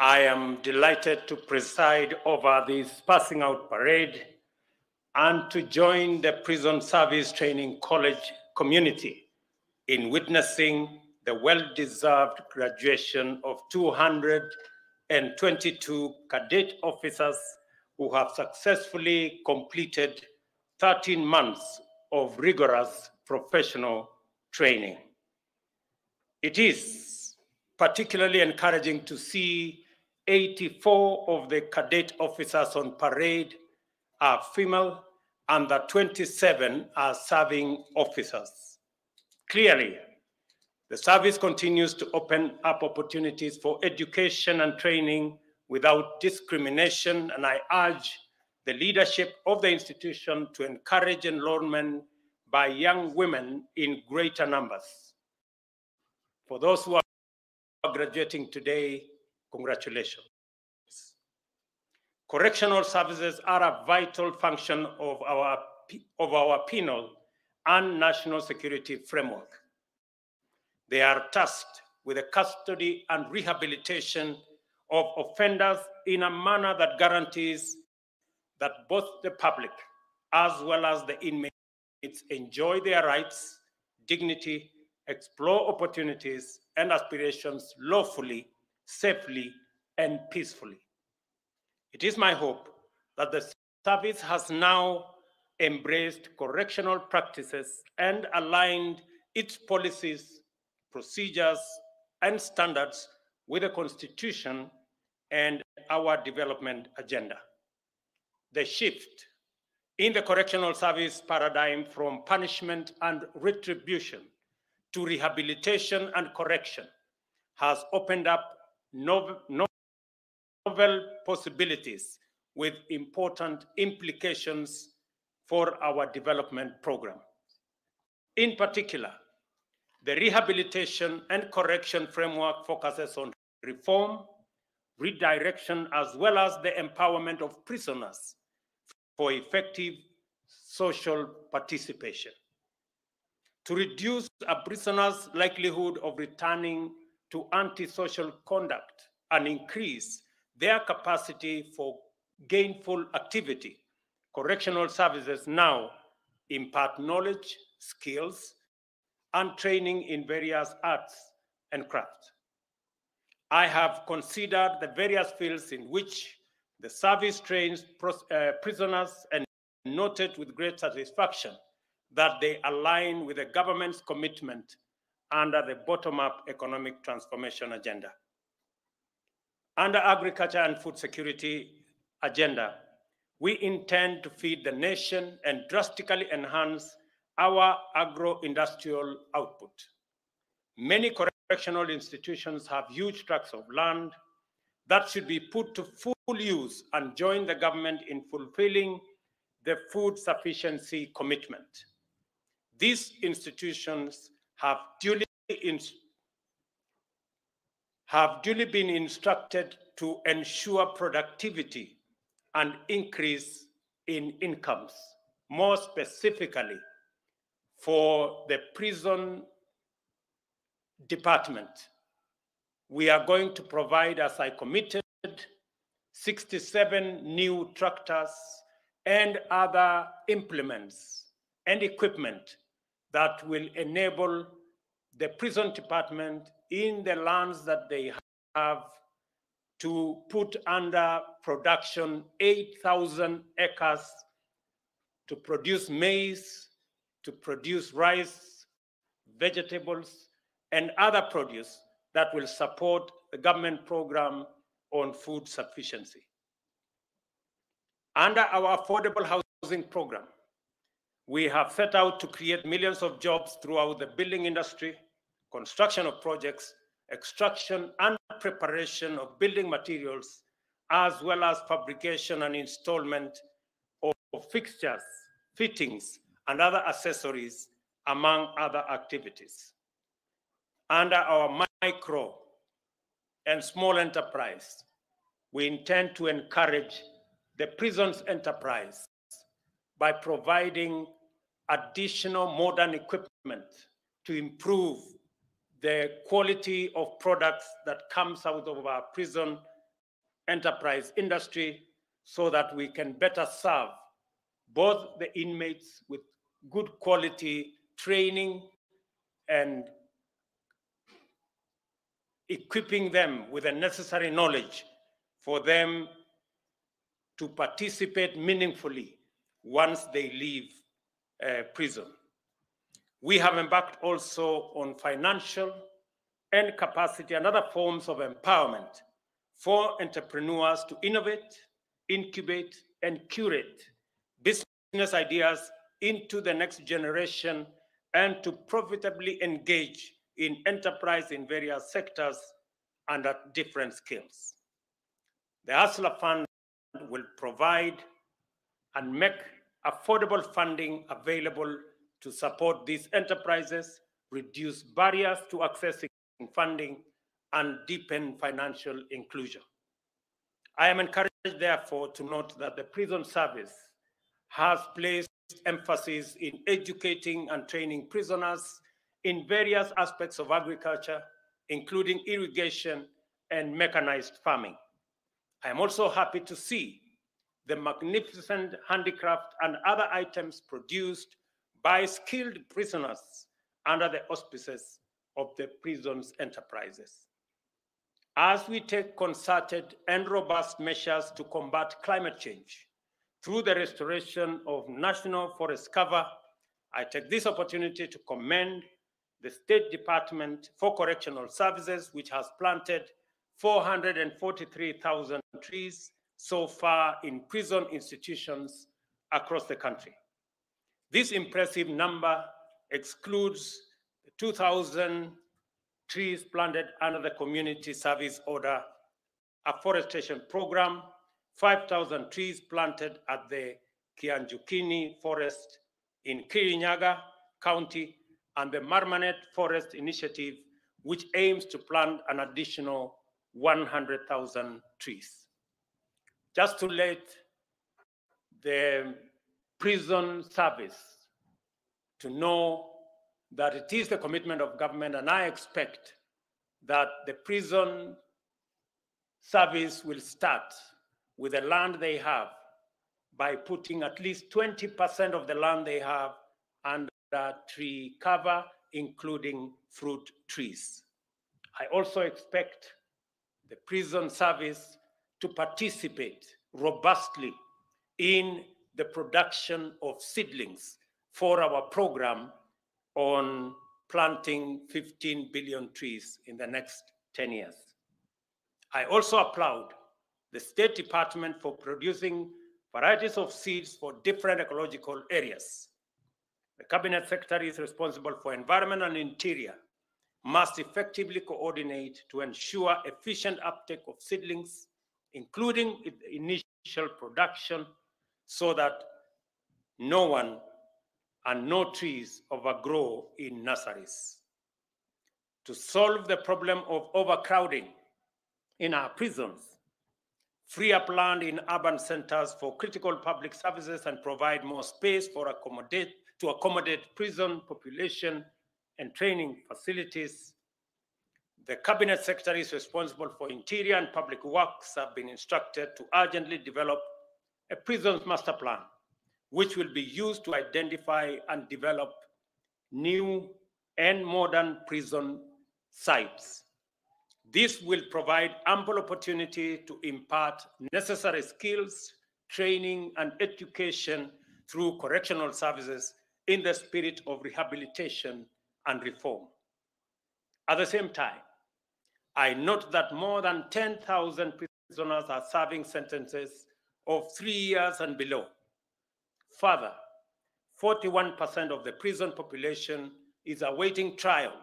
I am delighted to preside over this passing out parade and to join the Prison Service Training College community in witnessing the well-deserved graduation of 222 cadet officers who have successfully completed 13 months of rigorous professional training. It is particularly encouraging to see 84 of the cadet officers on parade are female and that 27 are serving officers. Clearly, the service continues to open up opportunities for education and training without discrimination, and I urge the leadership of the institution to encourage enrollment by young women in greater numbers. For those who are graduating today, congratulations. Correctional services are a vital function of our penal and national security framework. They are tasked with the custody and rehabilitation of offenders in a manner that guarantees that both the public as well as the inmates enjoy their rights, dignity, explore opportunities and aspirations lawfully, safely, and peacefully. It is my hope that the service has now embraced correctional practices and aligned its policies, procedures, and standards with the Constitution and our development agenda. The shift in the correctional service paradigm from punishment and retribution to rehabilitation and correction has opened up novel possibilities with important implications for our development program. In particular, the rehabilitation and correction framework focuses on reform, redirection, as well as the empowerment of prisoners for effective social participation. To reduce a prisoner's likelihood of returning to antisocial conduct and increase their capacity for gainful activity, correctional services now impart knowledge, skills, and training in various arts and crafts. I have considered the various fields in which the service trains prisoners and noted with great satisfaction that they align with the government's commitment under the bottom-up economic transformation agenda. Under agriculture and food security agenda, we intend to feed the nation and drastically enhance our agro-industrial output. Many correctional institutions have huge tracts of land that should be put to full use and join the government in fulfilling the food sufficiency commitment. These institutions have duly been instructed to ensure productivity and increase in incomes. More specifically, for the prison department, we are going to provide, as I committed, 67 new tractors and other implements and equipment that will enable the prison department in the lands that they have to put under production 8,000 acres to produce maize, to produce rice, vegetables, and other produce that will support the government program on food sufficiency. Under our affordable housing program, we have set out to create millions of jobs throughout the building industry, construction of projects, extraction and preparation of building materials, as well as fabrication and installation of fixtures, fittings, and other accessories, among other activities. Under our micro and small enterprise, we intend to encourage the prison's enterprise by providing additional modern equipment to improve the quality of products that comes out of our prison enterprise industry so that we can better serve both the inmates with good quality training and equipping them with the necessary knowledge for them to participate meaningfully once they leave prison. We have embarked also on financial and capacity and other forms of empowerment for entrepreneurs to innovate, incubate, and curate business ideas into the next generation and to profitably engage in enterprise in various sectors and at different scales. The Hustler Fund will provide and make affordable funding available to support these enterprises, reduce barriers to accessing funding, and deepen financial inclusion. I am encouraged, therefore, to note that the prison service has placed emphasis in educating and training prisoners in various aspects of agriculture, including irrigation and mechanized farming. I am also happy to see the magnificent handicraft and other items produced by skilled prisoners under the auspices of the prison's enterprises. As we take concerted and robust measures to combat climate change through the restoration of national forest cover, I take this opportunity to commend the State Department for Correctional Services, which has planted 443,000 trees so far in prison institutions across the country. This impressive number excludes the 2,000 trees planted under the Community Service Order Afforestation Program, 5,000 trees planted at the Kiambu Forest in Kiambu County, and the Marmanet Forest Initiative, which aims to plant an additional 100,000 trees. Just to let the prison service to know that it is the commitment of government, and I expect that the prison service will start with the land they have by putting at least 20% of the land they have under tree cover, including fruit trees. I also expect the prison service to participate robustly in the production of seedlings for our program on planting 15 billion trees in the next 10 years. I also applaud the State Department for producing varieties of seeds for different ecological areas. The Cabinet Secretary is responsible for Environment and Interior must effectively coordinate to ensure efficient uptake of seedlings, including initial production, so that no one and no trees overgrow in nurseries. To solve the problem of overcrowding in our prisons, free up land in urban centers for critical public services, and provide more space to accommodate prison population and training facilities. The Cabinet Secretaries responsible for Interior and Public Works have been instructed to urgently develop a prisons master plan, which will be used to identify and develop new and modern prison sites. This will provide ample opportunity to impart necessary skills, training, and education through correctional services in the spirit of rehabilitation and reform. At the same time, I note that more than 10,000 prisoners are serving sentences of 3 years and below. Further, 41% of the prison population is awaiting trial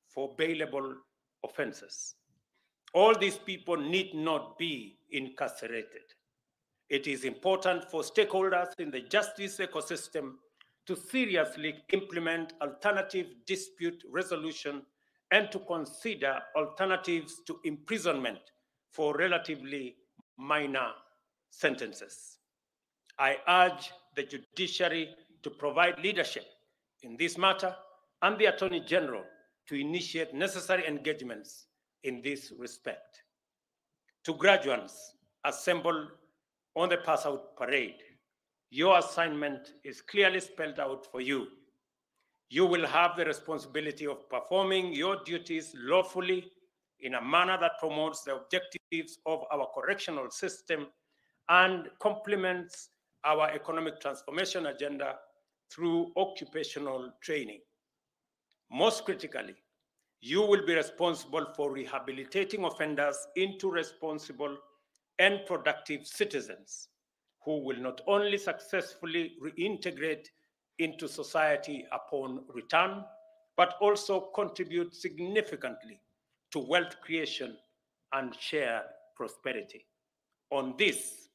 for bailable offenses. All these people need not be incarcerated. It is important for stakeholders in the justice ecosystem to seriously implement alternative dispute resolution and to consider alternatives to imprisonment for relatively minor sentences. I urge the judiciary to provide leadership in this matter and the Attorney General to initiate necessary engagements in this respect. To graduates, assembled on the pass out parade, your assignment is clearly spelled out for you. You will have the responsibility of performing your duties lawfully in a manner that promotes the objectives of our correctional system and complements our economic transformation agenda through occupational training. Most critically, you will be responsible for rehabilitating offenders into responsible and productive citizens who will not only successfully reintegrate into society upon return, but also contribute significantly to wealth creation and shared prosperity. On this,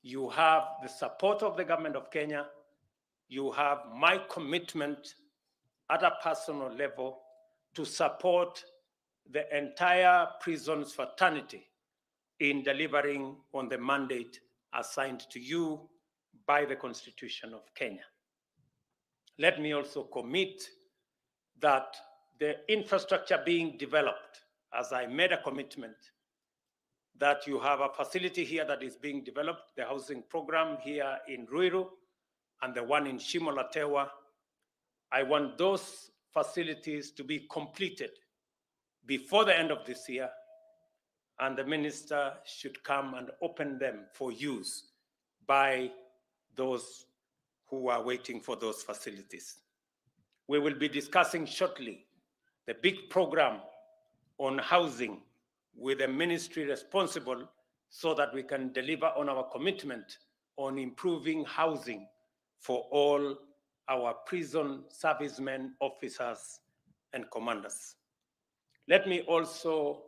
you have the support of the government of Kenya. You have my commitment at a personal level to support the entire prisons fraternity in delivering on the mandate assigned to you by the Constitution of Kenya. Let me also commit that the infrastructure being developed, as I made a commitment, that you have a facility here that is being developed, the housing program here in Ruiru and the one in Shimolatewa. I want those facilities to be completed before the end of this year, and the minister should come and open them for use by those who are waiting for those facilities. We will be discussing shortly the big program on housing with a ministry responsible so that we can deliver on our commitment on improving housing for all our prison servicemen, officers, and commanders. Let me also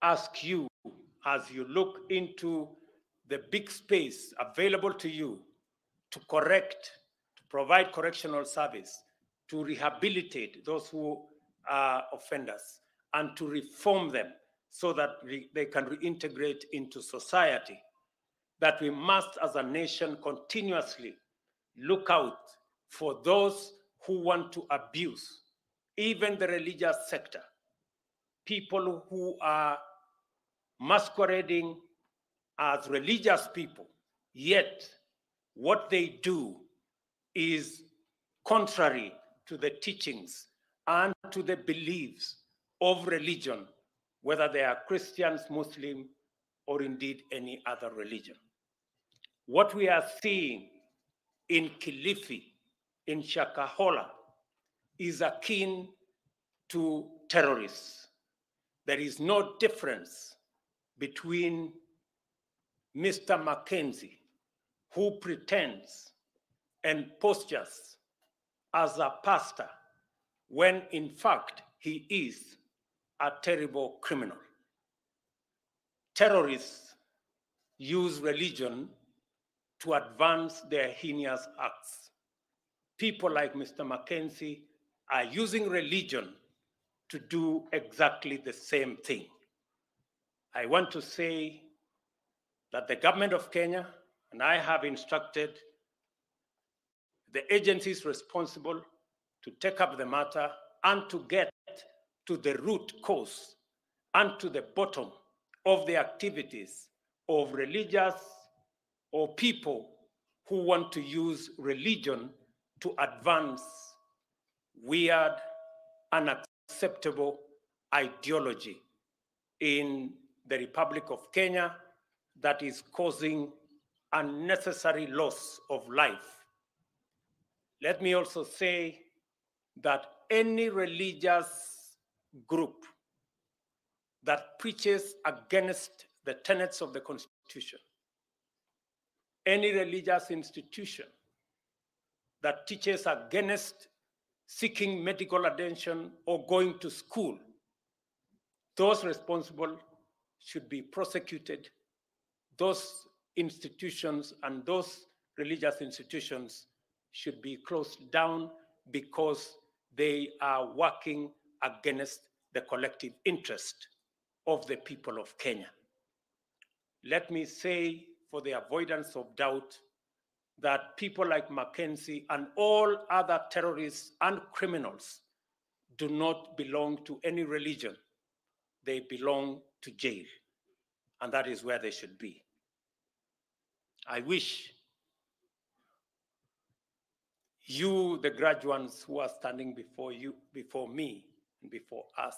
ask you, as you look into the big space available to you to correct, to provide correctional service, to rehabilitate those who are offenders, and to reform them so that they can reintegrate into society, that we must, as a nation, continuously look out for those who want to abuse, even the religious sector, people who are masquerading as religious people, yet what they do is contrary to the teachings and to the beliefs of religion, whether they are Christians, Muslim, or indeed any other religion. What we are seeing in Kilifi, in Shakahola, is akin to terrorists. There is no difference between Mr. Mackenzie, who pretends and postures as a pastor, when in fact he is a terrible criminal. Terrorists use religion to advance their heinous acts. People like Mr. Mackenzie are using religion to do exactly the same thing. I want to say that the government of Kenya, and I have instructed the agencies responsible to take up the matter and to get to the root cause and to the bottom of the activities of religious or people who want to use religion to advance weird, unacceptable ideology in the Republic of Kenya that is causing unnecessary loss of life. Let me also say that any religious group that preaches against the tenets of the Constitution, any religious institution that teaches against seeking medical attention or going to school, those responsible should be prosecuted. Those institutions and those religious institutions should be closed down because they are working against the collective interest of the people of Kenya. Let me say, for the avoidance of doubt, that people like Mackenzie and all other terrorists and criminals do not belong to any religion. They belong to jail. and that is where they should be. I wish you, the graduates who are standing before you, before me, and before us,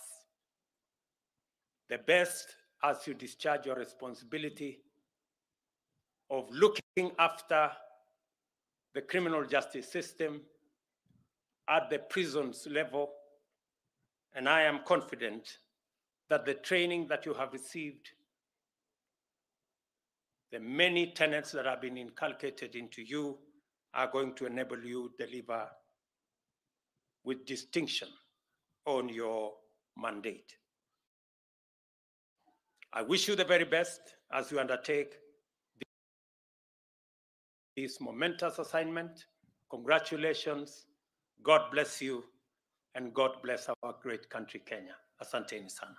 the best as you discharge your responsibility of looking after the criminal justice system at the prisons level. And I am confident that the training that you have received, the many tenets that have been inculcated into you, are going to enable you to deliver with distinction on your mandate. I wish you the very best as you undertake this momentous assignment. Congratulations, God bless you, and God bless our great country, Kenya. Asanteni sana.